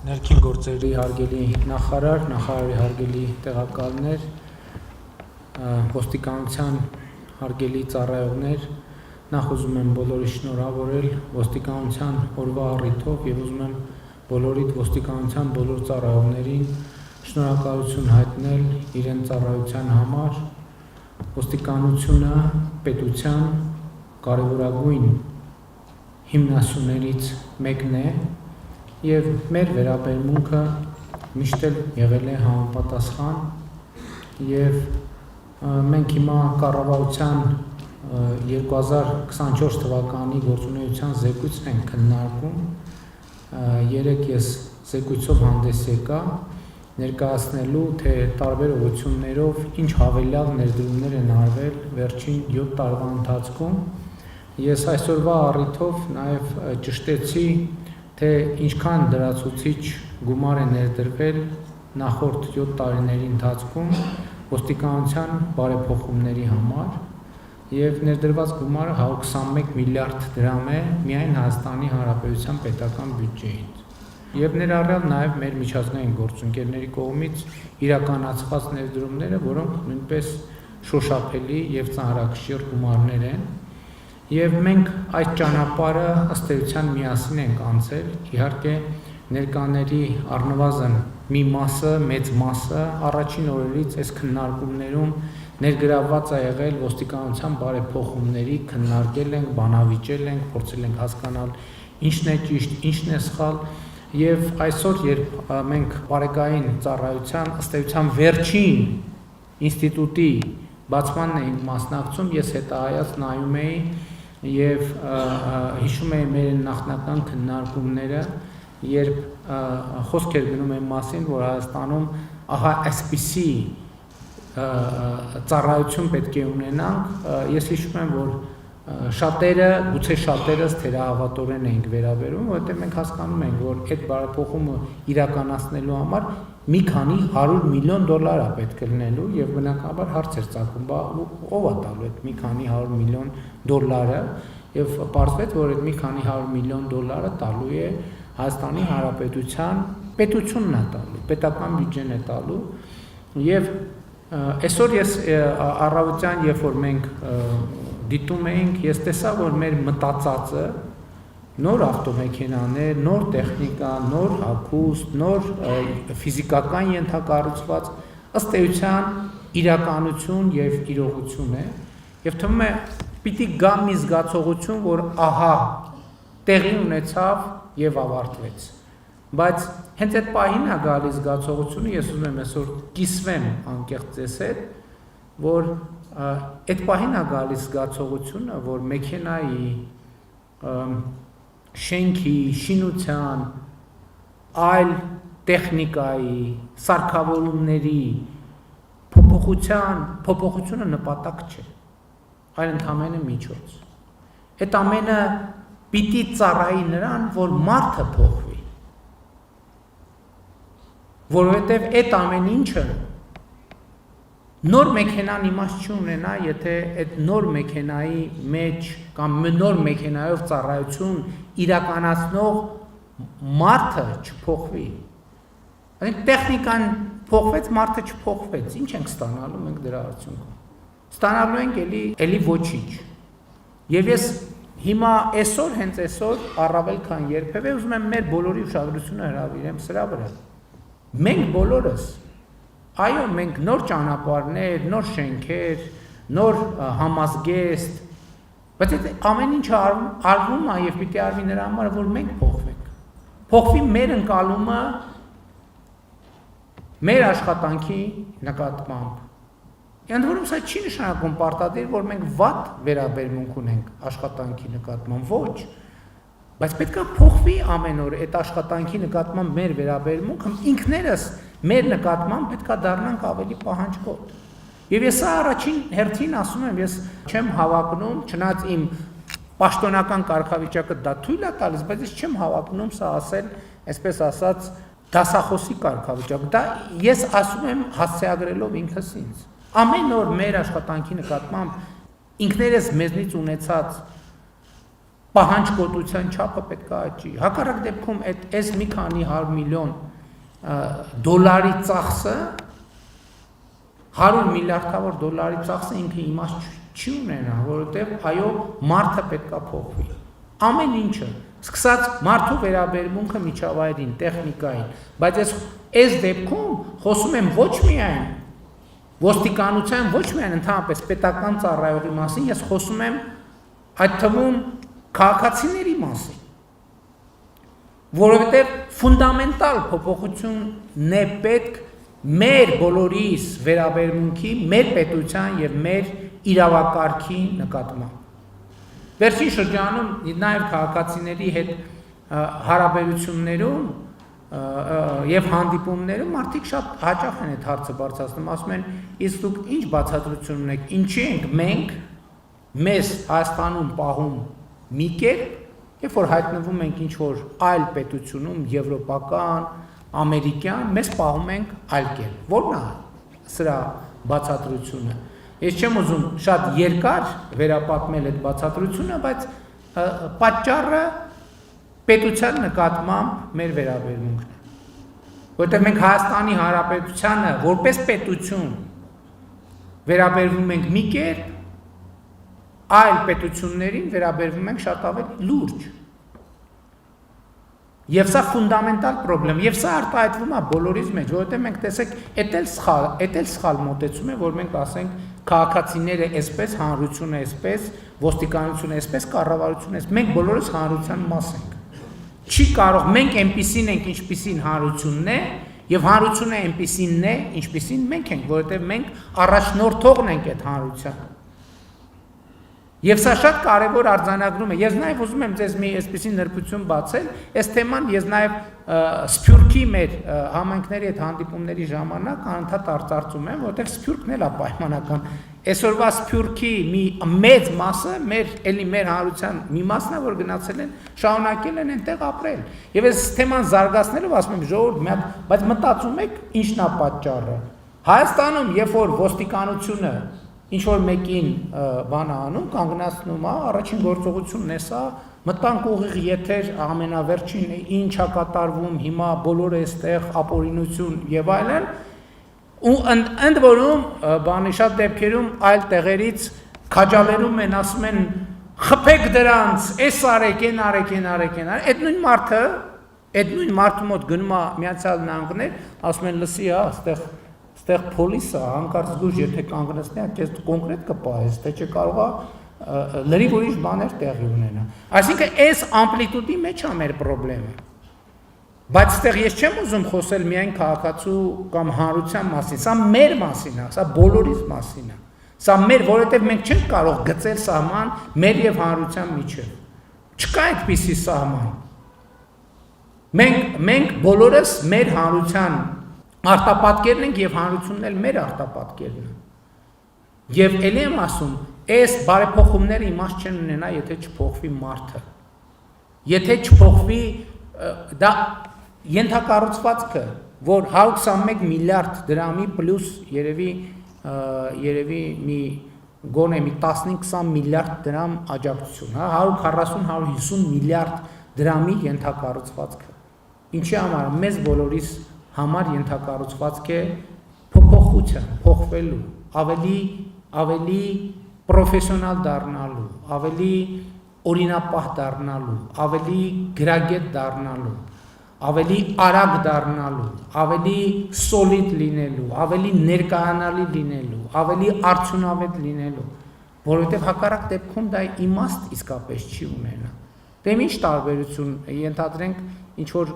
Ներքին գործերի հարգելի նախարար, նախարարի հարգելի տեղակալներ, ոստիկանության հարգելի ծառայողներ, նախ ուզում եմ բոլորի շնորհավորել ոստիկանության օրվա առիթով եւ ուզում եմ բոլորիդ ոստիկանության բոլոր ծառայողներին շնորհակալություն հայտնել իրենց ծառայության համար։ Ոստիկանությունը պետության կարևորագույն հիմնասյուներից մեկն է եւ մեր վերաբերմունքը միշտ եղել է համապատասխան եւ մենք հիմա կառավարության 2024 թվականի գործունեության զեկույցն ենք քննարկում։ Երեք ես զեկույցով հանդես եկա ներկայացնելու թե տարբեր ուղղություններով ինչ հավելյալ ներդրումներ են արվել վերջին 7 տարվա ընթացքում։ Ես այսօրվա առիթով նաեւ ճշտեցի թե ինչքան դրացուցիչ գումար է ներդրվել նախորդ 7 տարիների ընթացքում ոստիկանության բարեփոխումների համար եւ ներդրված գումարը 121 միլիարդ դրամ է միայն Հայաստանի Հանրապետության պետական բյուջեից եւ ներառյալ նաեւ մեր միջազգային գործընկերների կողմից իրականացված ներդրումները, որոնք նույնպես շոշափելի եւ ծանրակշիռ գումարներ են։ Եվ մենք այս ճանապարհը ըստ էության միասին ենք անցել, իհարկե ներկաների առնվազն մի մասը, մեծ մասը առաջին օրերից այս քննարկումներում ներգրավված է եղել ոստիկանության բարեփոխումների քննարկել ենք, բանավիճել ենք, փորձել ենք հասկանալ ինչն է ճիշտ, ինչն է սխալ եւ այսօր երբ մենք բարեկային ծառայության ըստ էության վերջին ինստիտուտի բացմանն էինք մասնակցում, ես հետահայաց նայում էի եւ հիշում եմ մեր նախնական քննարկումները, երբ խոսք էր գնում այն մասին, որ Հայաստանում ահա այսպիսի ծառայություն պետք է ունենանք, ես հիշում եմ, որ շատերը, գուցե շատերս թերահավատորեն էինք վերաբերում, որովհետեւ մենք հասկանում ենք, որ այդ բարեփոխումը իրականացնելու համար մի քանի 100 միլիոն դոլար է պետք լինելու եւ բնականաբար հարց էր ծագում, ով է տալու այդ մի քանի 100 միլիոն դոլարը եւ պարզվեց, որ այդ մի քանի 100 միլիոն դոլարը տալու է Հայաստանի Հանրապետության պետությունն է տալու, պետական բյուջեն է տալու եւ այսօր ես առավոտյան երբ որ մենք դիտում էինք, ես տեսա, որ մեր մտածածը նոր ավտոմեքենաներ, նոր տեխնիկա, նոր հագուստ, նոր ֆիզիկական ենթակառուցված ըստ էության իրականություն եւ իրողություն է եւ թվում է պիտի գա մի զգացողություն, որ ահա տեղի ունեցավ եւ ավարտվեց, բայց հենց այդ պահին է գալիս զգացողությունը, ես ուզում եմ այսօր կիսվեմ անկեղծ ձեզ հետ, որ այդ պահին է գալիս զգացողությունը, որ մեքենայի շենքի, շինության, այլ տեխնիկայի, սարքավորումների փոփոխությունը նպատակ չէ, այլ ընդամենը միջոց։ Այդ ամենը պիտի ծառայի նրան, որ մարդը փոխվի, որովհետև այդ ամեն ինչը նոր մեքենան իմաստ չունենա, եթե այդ նոր մեքենայի մեջ կամ նոր մեքենայով ծառայություն իրականացնող մարդը չփոխվի։ Այսինքն տեխնիկան փոխվեց, մարդը չփոխվեց, ինչ ենք ստանալու մենք դրա արդյունքում։ Ստանալու ենք էլի ոչինչ։ Եվ ես հիմա այսօր, հենց այսօր առավել քան երբևէ ուզում եմ մեր բոլորի ուշադրությունը հրավիրեմ սրա վրա։ Մենք բոլորս այո, մենք նոր ճանապարհներ, նոր շենքեր, նոր համազգեստ, բայց այդ ամեն ինչը արվում է եւ պիտի արվի նրա համար, որ մենք փոխվենք։ Փոխվի մեր ընկալումը մեր աշխատանքի նկատմամբ։ Ընդ որում սա չի նշանակում պարտադիր, որ մենք վատ վերաբերմունք ունենք աշխատանքի նկատմամբ, ոչ, բայց պետք է փոխվի ամեն օր այդ աշխատանքի նկատմամբ մեր վերաբերմունքը, ինքներս մեր նկատմամբ պետք է դառնանք ավելի պահանջկոտ։ Եվ ես սա առաջին հերթին ասում եմ, ես չեմ հավակնում, չնայած իմ պաշտոնական կարգավիճակը դա թույլ է տալիս, բայց ես չեմ հավակնում սա ասել, այսպես ասած, դասախոսի կարգավիճակ։ Դա ես ասում եմ հասցեագրելով ինքս ինձ։ Ամեն օր մեր աշխատանքի նկատմամբ ինքներս մեզնից ունեցած պահանջկոտության չափը պետք է աճի։ Հակառակ դեպքում այս մի քանի 100 միլիոն դոլարի ծախսը 100 միլիարդավոր դոլարի ծախսը ինքը իմաստ չի ունենա, որովհետև այո, մարդը պետք է փոխվի։ Ամեն ինչը, սկսած մարդու վերաբերմունքը միջավայրին, տեխնիկային, բայց այս դեպքում խոսում եմ ոչ միայն ոստիկանության, ոչ միայն ընդհանրապես պետական ծառայողի մասին, ես խոսում եմ այդ թվում քաղաքացիների մասին, որովհետև ֆունդամենտալ փոփոխությունն է պետք մեր բոլորիս վերաբերմունքի, մեր պետության եւ մեր իրավակարգի նկատմամբ։ Վերջին շրջանում նաև քաղաքացիների հետ հարաբերություններում եւ հանդիպումներում մարդիկ շատ հաճախ են այդ հարցը բարձրացնում, ասում են, իսկ դուք ինչ բացատրություն ունեք, ինչի ենք մենք մեզ Հայաստանում պահում մի կերպ, երբ որ հայտնվում ենք ինչ-որ այլ պետությունում, եվրոպական, ամերիկյան, մեզ պահում ենք այլ կերպ։ Որն է սրա բացատրությունը։ Ես չեմ ուզում շատ երկար վերապատմել այդ բացատրությունը, բայց պատճառը պետության նկատմամբ մեր վերաբերմունքն է։ Որտեղ մենք Հայաստանի Հանրապետությանը որպես պետություն վերաբերվում ենք մի կերպ, այլ պետություններին վերաբերվում ենք շատ ավելի լուրջ։ Եվ սա ֆունդամենտալ պրոբլեմ, եւ սա արտահայտվում է բոլորիս մեջ, որովհետեւ մենք տեսեք, էդ էլ սխալ մոտեցում է, որ մենք ասենք քաղաքացիները այսպես, հանրությունը այսպես, ոստիկանությունը այսպես, կառավարությունը այսպես, մենք բոլորս հանրության մաս ենք։ Չի կարող մենք այնպիսին ենք, ինչպիսին հանրությունն է, եւ հանրությունը այնպիսինն է, ինչպիսին մենք ենք, որովհետեւ մենք առաջնորդողն ենք այդ հանրության։ Եվ սա շատ կարևոր արձանագրում է։ Ես նաև ուզում եմ ձեզ մի այսպիսի նրբություն բացել, այս թեման ես նաև Սփյուռքի մեր համայնքների հետ հանդիպումների ժամանակ անընդհատ արծարծում եմ, որովհետև Սփյուռքն էլ է պայմանական։ Այսօրվա Սփյուռքի մի մեծ մասը մեր հանրության մի մասն է, որ գնացել են, շարունակել են այնտեղ ապրել։ Եվ այս թեման զարգացնելով ասում եմ ժողովուրդ, բայց մտածում եք ինչն է պատճառը։ Հայաստանում, երբ որ ոստիկանությունը ինչ-որ մեկին բան անում, կանգնացնում է, առաջին գործողությունն է սա, մտանք ուղիղ եթեր ամենավերջին ինչ է կատարվում, հիմա բոլորը այստեղ ապօրինություն եւ այլն, ու ընդ որում բանի շատ դեպքերում այլ տեղերից քաջալերում են, ասում են խփեք դրանց, էս արեք, են արեք, այդ նույն մարդու մոտ գնում է Միացյալ Նահանգներ, ասում են լսի, այստեղ փոլիսը հանկարծ զգուշ եթե կանգնեցնի, քեզ կոնկրետ կպահես, թե չկարող է լրիվ ուրիշ բաներ տեղի ունենա։ Այսինքն այս ամպլիտուդի մեջ է մեր խնդրեմը։ Բայց այստեղ ես չեմ ուզում խոսել միայն քաղաքացու կամ հանրության մասին, սա մեր մասին է, սա բոլորիս մասին է։ Սա մեր, որովհետև մենք չենք կարող գծել սահման մեր եւ հանրության միջեւ։ Չկա այդպիսի սահման։ Մենք բոլորս մեր հանրության արտապատկերն ենք եւ հանրությունն էլ մեր արտապատկերն է։ Եվ ելի եմ ասում, այս բարեփոխումները իմաստ չեն ունենա, եթե չփոխվի մարդը։ Եթե չփոխվի դա ենթակառուցվածքը, որ 121 միլիարդ դրամի պլյուս երևի մի գոնե մի 15-20 միլիարդ դրամ աջակցություն, հա, 140-150 միլիարդ դրամի ենթակառուցվածքը։ Ինչի համար մեզ բոլորիս համար ենթակառուցվածք է փոփոխության, փոխվելու, ավելի պրոֆեսիոնալ դառնալու, ավելի օրինապահ դառնալու, ավելի գրագետ դառնալու, ավելի արագ դառնալու, ավելի սոլիդ լինելու, ավելի ներկայանալի լինելու, ավելի արդյունավետ լինելու, որովհետև հակառակ դեպքում դա իմաստ իսկապես չի ունենա։ Դե ինչ տարբերություն ենթադրենք ինչ որ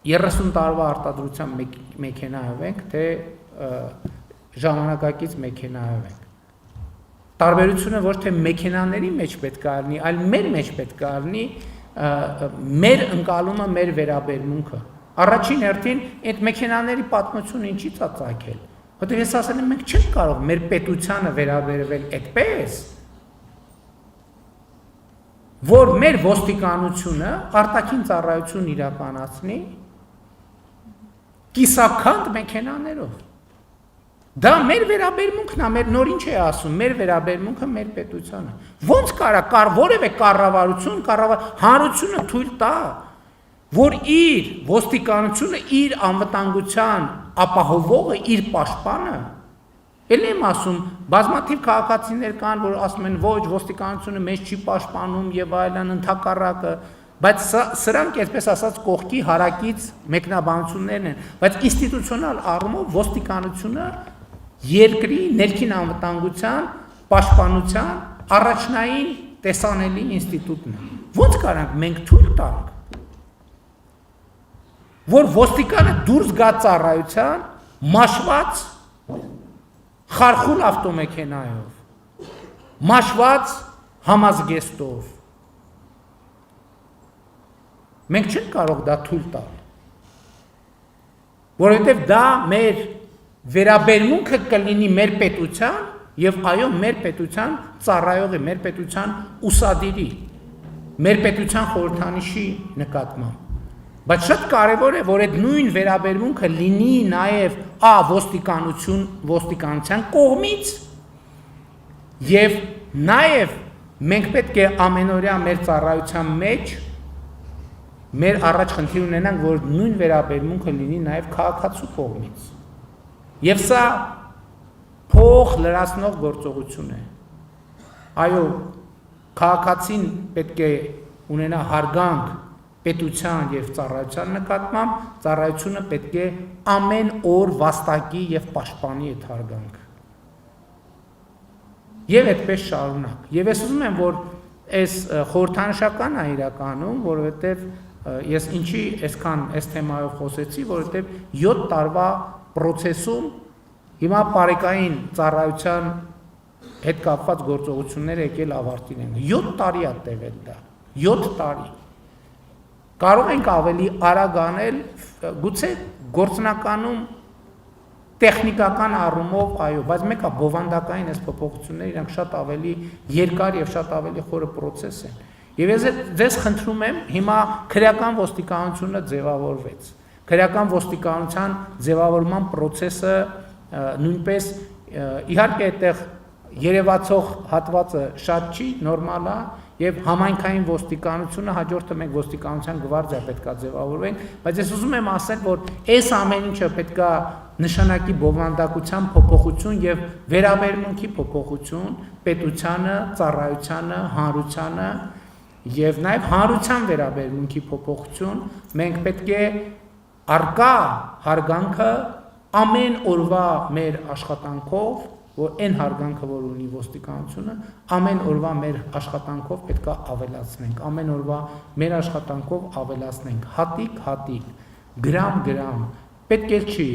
30 տարվա արտադրության մեքենայով ենք, թե ժամանակակից մեքենայով ենք։ Տարբերությունը ոչ թե մեքենաների մեջ պետք է լինի, այլ մեր մեջ պետք է լինի մեր ընկալումը, մեր վերաբերմունքը։ Առաջին հերթին այդ մեքենաների պատմությունը ինչի՞ց է ծագել։ Որտեղ ես ասել եմ, մենք չենք կարող մեր պետությանը վերաբերվել այդպես, որ մեր ոստիկանությունը արտաքին ծառայություն իրականացնի կիսաքանդ մեքենաներով։ Դա մեր վերաբերմունքն է, մեր նոր ինչ է ասում, մեր վերաբերմունքը մեր պետությանը։ Ոնց կարա որևէ կառավարություն, հանրությունը թույլ տա, որ իր ոստիկանությունը, իր անվտանգության ապահովողը, իր պաշտպանը, ելի եմ ասում, բազմաթիվ քաղաքացիներ կան, որ ասում են ոչ, ոստիկանությունը մեզ չի պաշտպանում եւ այլն, ընդհակառակը, բայց սրանք այսպես ասած կողքի հարակից մեկնաբանություններն են, բայց ինստիտուցիոնալ առումով ոստիկանությունը երկրի ներքին անվտանգության պաշտպանության առաջնային տեսանելի ինստիտուտն է։ Ոնց կարանք մենք թույլ տանք, որ ոստիկանը դուրս գա ծառայության մաշված խարխուլ ավտոմեքենայով, մաշված համազգեստով։ Մենք չենք կարող դա թույլ տալ, որովհետև դա մեր վերաբերմունքը կլինի մեր պետության եւ այո մեր պետության ծառայողի, մեր պետության ուսադիրի, մեր պետության խորհրդանիշի նկատմամբ։ Բայց շատ կարևոր է, որ այդ նույն վերաբերմունքը լինի նաեւ ոստիկանության կողմից եւ նաեւ մենք պետք է ամենօրյա մեր ծառայության մեջ մեր առաջ խնդիր ունենանք, որ նույն վերաբերմունքը լինի նաեւ քաղաքացու կողմից։ Եվ սա փող լրացնող գործողություն է։ Այո, քաղաքացին պետք է ունենա հարգանք պետության եւ ծառայության նկատմամբ, ծառայությունը պետք է ամեն օր վաստակի եւ պաշտպանի այդ հարգանքը։ Եվ այդպես շարունակ։ Եվ ես ուզում եմ, որ այս խորհրդանշական է իրականում, որովհետեւ ես ինչի այսքան այս թեմայով խոսեցի, որովհետեւ 7 տարվա պրոցեսում հիմա բարեկային ծառայության հետ կապված գործողությունները եկել ավարտին են։ 7 տարի է տևել դա։ 7 տարի։ Կարող ենք ավելի արագ անել, գուցե գործնականում տեխնիկական առումով, այո, բայց մեկը բովանդակային այս փոփոխությունները իրանք շատ ավելի երկար եւ շատ ավելի խորը process են։ Եվ ես ձեզ խնդրում եմ, հիմա քրեական ոստիկանությունը ձևավորվեց։ Քրեական ոստիկանության ձևավորման process-ը նույնպես իհարկե այդտեղ երևացող հատվածը շատ չի, նորմալ է, եւ համայնքային ոստիկանությունը հաջորդը մենք ոստիկանության գվարդիա պետքա ձևավորվենք, բայց ես ուզում եմ ասել, որ այս ամեն ինչը պետքա նշանակի բովանդակության փոփոխություն եւ վերաբերմունքի փոփոխություն պետությանը, ծառայությանը, հանրությանը եւ նաեւ հանրության վերաբերմունքի փոփոխություն, մենք պետք է արկա հարգանքը ամեն օրվա մեր աշխատանքով, որ այն հարգանքը, որ ունի ոստիկանությունը, ամեն օրվա մեր աշխատանքով պետք է ավելացնենք, ամեն օրվա մեր աշխատանքով ավելացնենք, հատիկ, գրամ, պետք է չի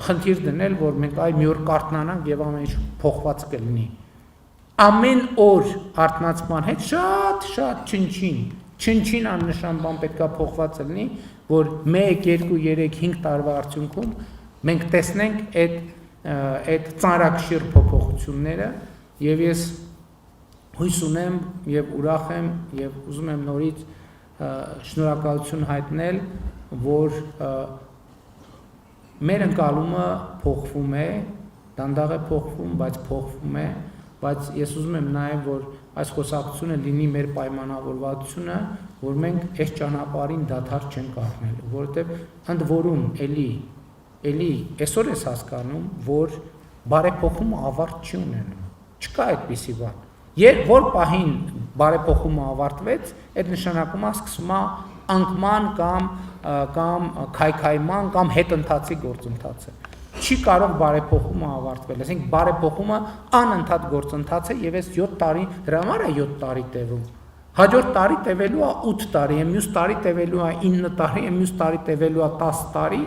խնդիր դնել, որ մենք այ մի օր կարթնանանք եւ ամեն ինչ փոխված կլինի։ Ամեն օր արթնացման հետ շատ չնչին աննշան բան պետք է փոխված լինի, որ 1, 2, 3, 5 տարվա արդյունքում մենք տեսնենք այդ ծանրակշիռ փոփոխությունները եւ ես հույս ունեմ եւ ուրախ եմ եւ ուզում եմ նորից շնորհակալություն հայտնել, որ մեր ընկալումը փոխվում է, դանդաղ է փոխվում, բայց փոխվում է, բայց ես ուզում եմ նաեւ որ այս խոսակցությունը լինի մեր պայմանավորվածությունը, որ մենք այս ճանապարհին դադար չենք առնելու, որովհետեւ ընդ որում էլի այսօր ես հասկանում, որ բարեփոխումը ավարտ չի ունենում։ Չկա այդպիսի բան։ Երբ որ պահին բարեփոխումը ավարտվեց, այդ նշանակում է սկսում է անկման կամ քայքայման կամ հետընթացի գործընթացը։ Չի կարող բարեփոխումը ավարտվել, ասենք բարեփոխումը անընդհատ գործընթաց է եւ այս 7 տարի դրա համար է 7 տարի տևում։ Հաջորդ տարի տևելու է 8 տարի, մյուս տարի տևելու է 9 տարի, մյուս տարի տևելու է 10 տարի,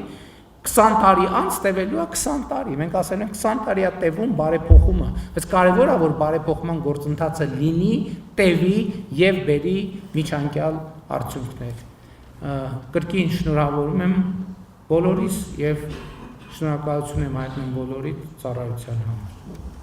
20 տարի անց տևելու է 20 տարի։ Մենք ասել ենք 20 տարի է տևում բարեփոխումը, բայց կարևոր է որ բարեփոխման գործընթացը լինի, տևի եւ բերի միջանկյալ արդյունքներ։ Կրկին շնորհավորում եմ բոլորիս եւ շնորհակալություն եմ հայտնում բոլորի ծառայության համար։